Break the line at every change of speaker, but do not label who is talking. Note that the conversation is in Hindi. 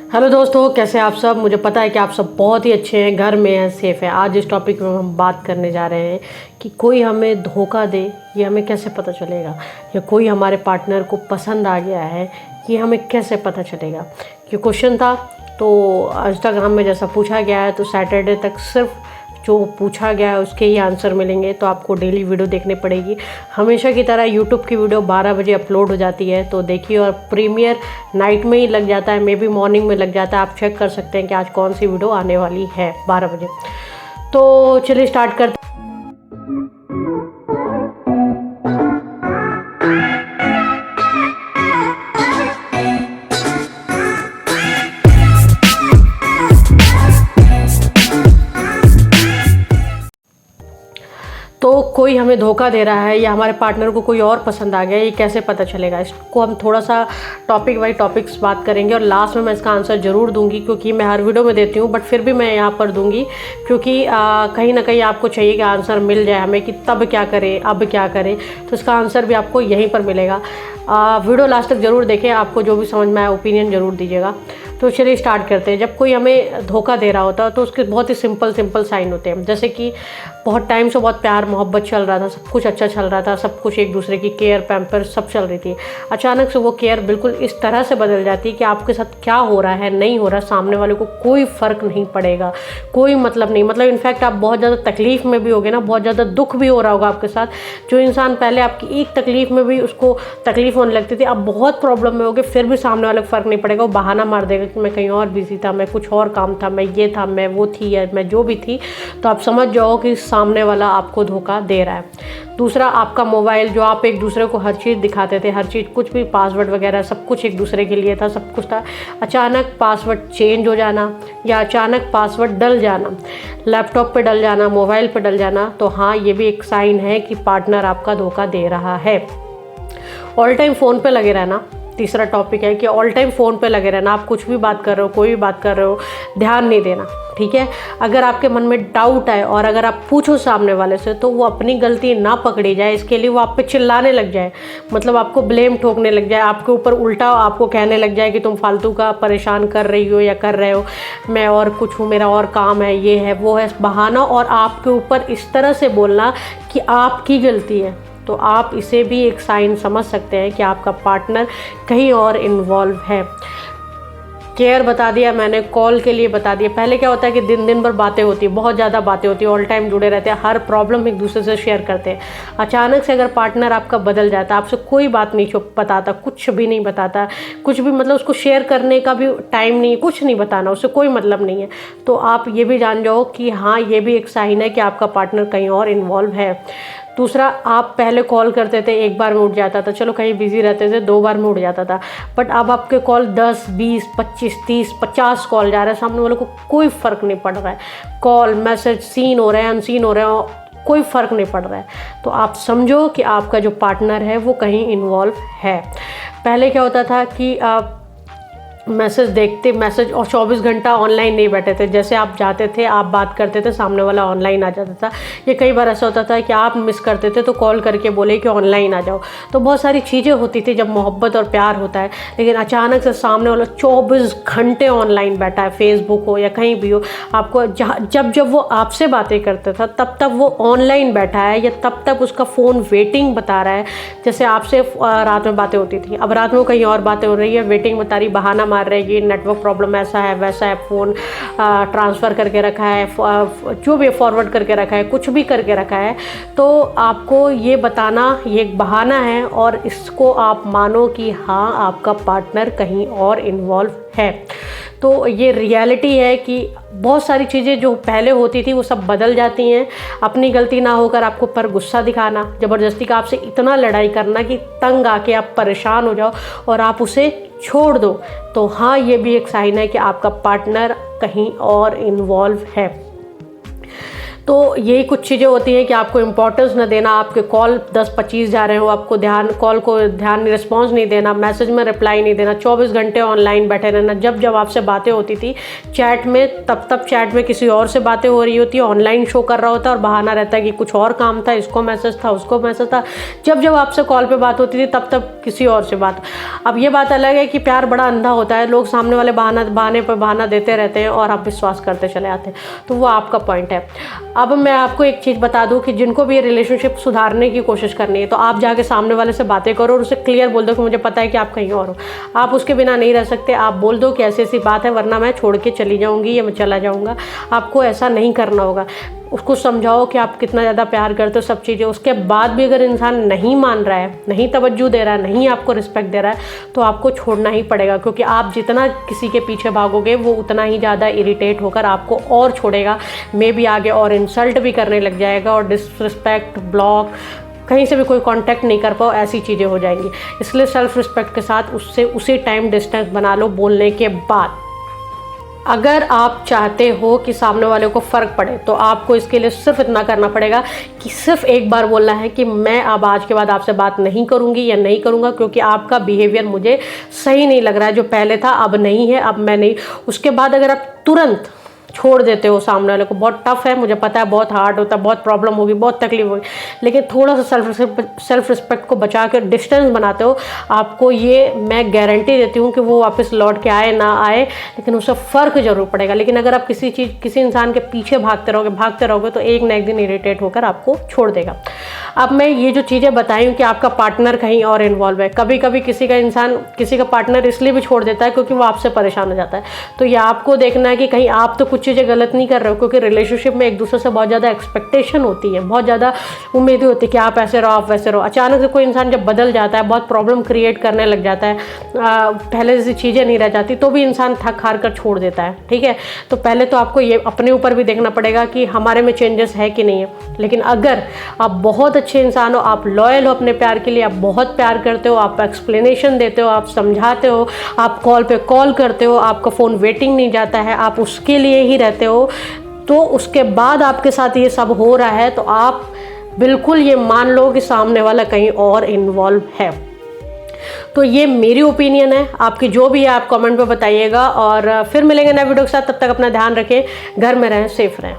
हेलो दोस्तों, कैसे आप सब। मुझे पता है कि आप सब बहुत ही अच्छे हैं, घर में हैं, सेफ़ हैं। आज इस टॉपिक में हम बात करने जा रहे हैं कि कोई हमें धोखा दे ये हमें कैसे पता चलेगा, या कोई हमारे पार्टनर को पसंद आ गया है ये हमें कैसे पता चलेगा। ये क्वेश्चन था तो इंस्टाग्राम में जैसा पूछा गया है, तो सैटरडे तक सिर्फ जो पूछा गया है उसके ही आंसर मिलेंगे। तो आपको डेली वीडियो देखनी पड़ेगी। हमेशा की तरह यूट्यूब की वीडियो 12 बजे अपलोड हो जाती है, तो देखिए। और प्रीमियर नाइट में ही लग जाता है, मे बी मॉर्निंग में लग जाता है। आप चेक कर सकते हैं कि आज कौन सी वीडियो आने वाली है 12 बजे। तो चलिए स्टार्ट करते हैं। तो कोई हमें धोखा दे रहा है या हमारे पार्टनर को कोई और पसंद आ गया, ये कैसे पता चलेगा। इसको हम थोड़ा सा टॉपिक बाई टॉपिक्स बात करेंगे, और लास्ट में मैं इसका आंसर ज़रूर दूंगी, क्योंकि मैं हर वीडियो में देती हूँ, बट फिर भी मैं यहाँ पर दूंगी, क्योंकि कहीं ना कहीं आपको चाहिए कि आंसर मिल जाए हमें कि तब क्या करें, अब क्या करें। तो इसका आंसर भी आपको यहीं पर मिलेगा। वीडियो लास्ट तक ज़रूर देखें, आपको जो भी समझ में आए ओपिनियन ज़रूर दीजिएगा। तो चलिए स्टार्ट करते हैं। जब कोई हमें धोखा दे रहा होता है तो उसके बहुत ही सिंपल साइन होते हैं, जैसे कि बहुत टाइम से बहुत प्यार मोहब्बत चल रहा था, सब कुछ अच्छा चल रहा था, सब कुछ एक दूसरे की केयर पैम्पर सब चल रही थी। अचानक से वो केयर बिल्कुल इस तरह से बदल जाती है कि आपके साथ क्या हो रहा है नहीं हो रहा, सामने वाले को कोई फ़र्क नहीं पड़ेगा, कोई मतलब नहीं। मतलब इनफैक्ट आप बहुत ज़्यादा तकलीफ़ में भी होगे ना, बहुत ज़्यादा दुख भी हो रहा होगा आपके साथ। जो इंसान पहले आपकी एक तकलीफ़ में भी उसको तकलीफ़ होने लगती थी, अब बहुत प्रॉब्लम में होगे, फिर भी सामने वाले को फ़र्क नहीं पड़ेगा। वो बहाना मार देगा कि मैं कहीं और बिजी था, मैं कुछ और काम था, मैं ये था, मैं वो थी, या मैं जो भी थी। तो आप समझ जाओ कि सामने वाला आपको धोखा दे रहा है। दूसरा, आपका मोबाइल, जो आप एक दूसरे को हर चीज़ दिखाते थे, हर चीज़, कुछ भी पासवर्ड वगैरह सब कुछ एक दूसरे के लिए था, सब कुछ था। अचानक पासवर्ड चेंज हो जाना, या अचानक पासवर्ड डल जाना, लैपटॉप पे डल जाना, मोबाइल पे डल जाना, तो हाँ, ये भी एक साइन है कि पार्टनर आपका धोखा दे रहा है। ऑल टाइम फ़ोन पे लगे रहना, तीसरा टॉपिक है कि ऑल टाइम फ़ोन पे लगे रहना। आप कुछ भी बात कर रहे हो, कोई भी बात कर रहे हो, ध्यान नहीं देना, ठीक है। अगर आपके मन में डाउट है और अगर आप पूछो सामने वाले से, तो वो अपनी गलती ना पकड़ी जाए, इसके लिए वो आप पे चिल्लाने लग जाए, मतलब आपको ब्लेम ठोकने लग जाए, आपके ऊपर उल्टा आपको कहने लग जाए कि तुम फालतू का परेशान कर रही हो या कर रहे हो, मैं और कुछ हूँ, मेरा और काम है, ये है वो है, बहाना। और आपके ऊपर इस तरह से बोलना कि आपकी गलती है, तो आप इसे भी एक साइन समझ सकते हैं कि आपका पार्टनर कहीं और इन्वॉल्व है। केयर बता दिया मैंने, कॉल के लिए बता दिया। पहले क्या होता है कि दिन दिन भर बातें होती है, बहुत ज़्यादा बातें होती है, ऑल टाइम जुड़े रहते हैं, हर प्रॉब्लम एक दूसरे से शेयर करते हैं। अचानक से अगर पार्टनर आपका बदल जाता, आपसे कोई बात नहीं बताता, कुछ भी नहीं बताता, कुछ भी, मतलब उसको शेयर करने का भी टाइम नहीं, कुछ नहीं बताना, उससे कोई मतलब नहीं है, तो आप ये भी जान जाओ कि हाँ, ये भी एक साइन है कि आपका पार्टनर कहीं और इन्वॉल्व है। दूसरा, आप पहले कॉल करते थे, एक बार में उठ जाता था, चलो कहीं बिजी रहते थे, 2 बार में उठ जाता था, बट अब आपके कॉल 10, 20, 25, 30, 50 कॉल जा रहे हैं, सामने वालों को कोई फ़र्क नहीं पड़ रहा है। कॉल, मैसेज सीन हो रहे हैं, अनसीन हो रहे हैं, कोई फ़र्क नहीं पड़ रहा है। तो आप समझो कि आपका जो पार्टनर है वो कहीं इन्वॉल्व है। पहले क्या होता था कि आप मैसेज देखते, मैसेज, और 24 घंटा ऑनलाइन नहीं बैठे थे। जैसे आप जाते थे, आप बात करते थे, सामने वाला ऑनलाइन आ जाता था। ये कई बार ऐसा होता था कि आप मिस करते थे तो कॉल करके बोले कि ऑनलाइन आ जाओ। तो बहुत सारी चीज़ें होती थी जब मोहब्बत और प्यार होता है, लेकिन अचानक से सामने वाला 24 घंटे ऑनलाइन बैठा है, फेसबुक हो या कहीं भी हो, आपको जब वो आपसे बातें करता था तब वो ऑनलाइन बैठा है, या तब उसका फ़ोन वेटिंग बता रहा है। जैसे आपसे रात में बातें होती थी, अब रात में कहीं और बातें हो रही है, वेटिंग बता रही, बहाना मार रहेगी, नेटवर्क प्रॉब्लम ऐसा है वैसा है, फ़ोन ट्रांसफ़र करके रखा है, जो भी फॉरवर्ड करके रखा है, कुछ भी करके रखा है। तो आपको ये बताना ये एक बहाना है, और इसको आप मानो कि हाँ, आपका पार्टनर कहीं और इन्वॉल्व है। तो ये रियलिटी है कि बहुत सारी चीज़ें जो पहले होती थी वो सब बदल जाती हैं। अपनी गलती ना होकर आपको पर गुस्सा दिखाना, ज़बरदस्ती का आपसे इतना लड़ाई करना कि तंग आके आप परेशान हो जाओ और आप उसे छोड़ दो, तो हाँ, ये भी एक साइन है कि आपका पार्टनर कहीं और इन्वॉल्व है। तो यही कुछ चीज़ें होती हैं कि आपको इम्पोर्टेंस न देना, आपके कॉल 10-25 जा रहे हो, आपको कॉल को ध्यान रिस्पॉन्स नहीं देना, मैसेज में रिप्लाई नहीं देना, 24 घंटे ऑनलाइन बैठे रहना। जब जब आपसे बातें होती थी चैट में, तब चैट में किसी और से बातें हो रही होती है, ऑनलाइन शो कर रहा होता है और बहाना रहता है कि कुछ और काम था, इसको मैसेज था, उसको मैसेज था। जब जब आपसे कॉल पे बात होती थी तब किसी और से बात। अब ये बात अलग है कि प्यार बड़ा अंधा होता है, लोग सामने वाले बहाने पर बहाना देते रहते हैं और आप विश्वास करते चले आते हैं, तो वो आपका पॉइंट है। अब मैं आपको एक चीज़ बता दूं कि जिनको भी ये रिलेशनशिप सुधारने की कोशिश करनी है तो आप जाके सामने वाले से बातें करो और उसे क्लियर बोल दो कि मुझे पता है कि आप कहीं और हो, आप उसके बिना नहीं रह सकते। आप बोल दो कि ऐसी ऐसी बात है, वरना मैं छोड़ के चली जाऊंगी या मैं चला जाऊंगा। आपको ऐसा नहीं करना होगा। उसको समझाओ कि आप कितना ज़्यादा प्यार करते हो, सब चीज़ें। उसके बाद भी अगर इंसान नहीं मान रहा है, नहीं तवज्जो दे रहा है, नहीं आपको रिस्पेक्ट दे रहा है, तो आपको छोड़ना ही पड़ेगा, क्योंकि आप जितना किसी के पीछे भागोगे वो उतना ही ज़्यादा इरिटेट होकर आपको और छोड़ेगा, मे भी आगे और इंसल्ट भी करने लग जाएगा और डिसरिस्पेक्ट, ब्लॉक, कहीं से भी कोई कांटेक्ट नहीं कर पाओ, ऐसी चीज़ें हो जाएंगी। इसलिए सेल्फ रिस्पेक्ट के साथ उससे उसी टाइम डिस्टेंस बना लो बोलने के बाद। अगर आप चाहते हो कि सामने वाले को फ़र्क पड़े तो आपको इसके लिए सिर्फ इतना करना पड़ेगा कि सिर्फ एक बार बोलना है कि मैं अब आज के बाद आपसे बात नहीं करूंगी या नहीं करूंगा, क्योंकि आपका बिहेवियर मुझे सही नहीं लग रहा है। जो पहले था अब नहीं है, अब मैं नहीं। उसके बाद अगर आप तुरंत छोड़ देते हो सामने वाले को, बहुत टफ है, मुझे पता है, बहुत हार्ड होता है, बहुत प्रॉब्लम होगी, बहुत तकलीफ होगी, लेकिन थोड़ा सा सेल्फ रिस्पेक्ट को बचा कर डिस्टेंस बनाते हो, आपको ये मैं गारंटी देती हूँ कि वो वापस लौट के आए ना आए, लेकिन उससे फ़र्क जरूर पड़ेगा। लेकिन अगर आप किसी इंसान के पीछे भागते रहोगे तो एक ना एक दिन इरिटेट होकर आपको छोड़ देगा। अब मैं ये जो चीज़ें बताई हूँ कि आपका पार्टनर कहीं और इन्वॉल्व है, कभी कभी किसी का पार्टनर इसलिए भी छोड़ देता है क्योंकि वो आपसे परेशान हो जाता है। तो ये आपको देखना है कि कहीं आप तो कुछ चीज़ें गलत नहीं कर रहे हो, क्योंकि रिलेशनशिप में एक दूसरे से बहुत ज़्यादा एक्सपेक्टेशन होती है, बहुत ज़्यादा उम्मीदें होती है कि आप ऐसे रहो, आप वैसे रहो। अचानक से कोई इंसान जब बदल जाता है, बहुत प्रॉब्लम क्रिएट करने लग जाता है, पहले जैसी चीज़ें नहीं रह जाती, तो भी इंसान थक हार कर छोड़ देता है। ठीक है, तो पहले तो आपको ये अपने ऊपर भी देखना पड़ेगा कि हमारे में चेंजेस है कि नहीं है। लेकिन अगर आप बहुत अच्छे इंसान हो, आप लॉयल हो अपने प्यार के लिए, आप बहुत प्यार करते हो, आप एक्सप्लेनेशन देते हो, आप समझाते हो, आप कॉल पे कॉल करते हो, आपका फ़ोन वेटिंग नहीं जाता है, आप उसके लिए ही रहते हो, तो उसके बाद आपके साथ ये सब हो रहा है, तो आप बिल्कुल ये मान लो कि सामने वाला कहीं और इन्वॉल्व है। तो ये मेरी ओपिनियन है, आपकी जो भी है आप कमेंट पे बताइएगा, और फिर मिलेंगे नए वीडियो के साथ। तब तक अपना ध्यान रखें, घर में रहें, सेफ रहें।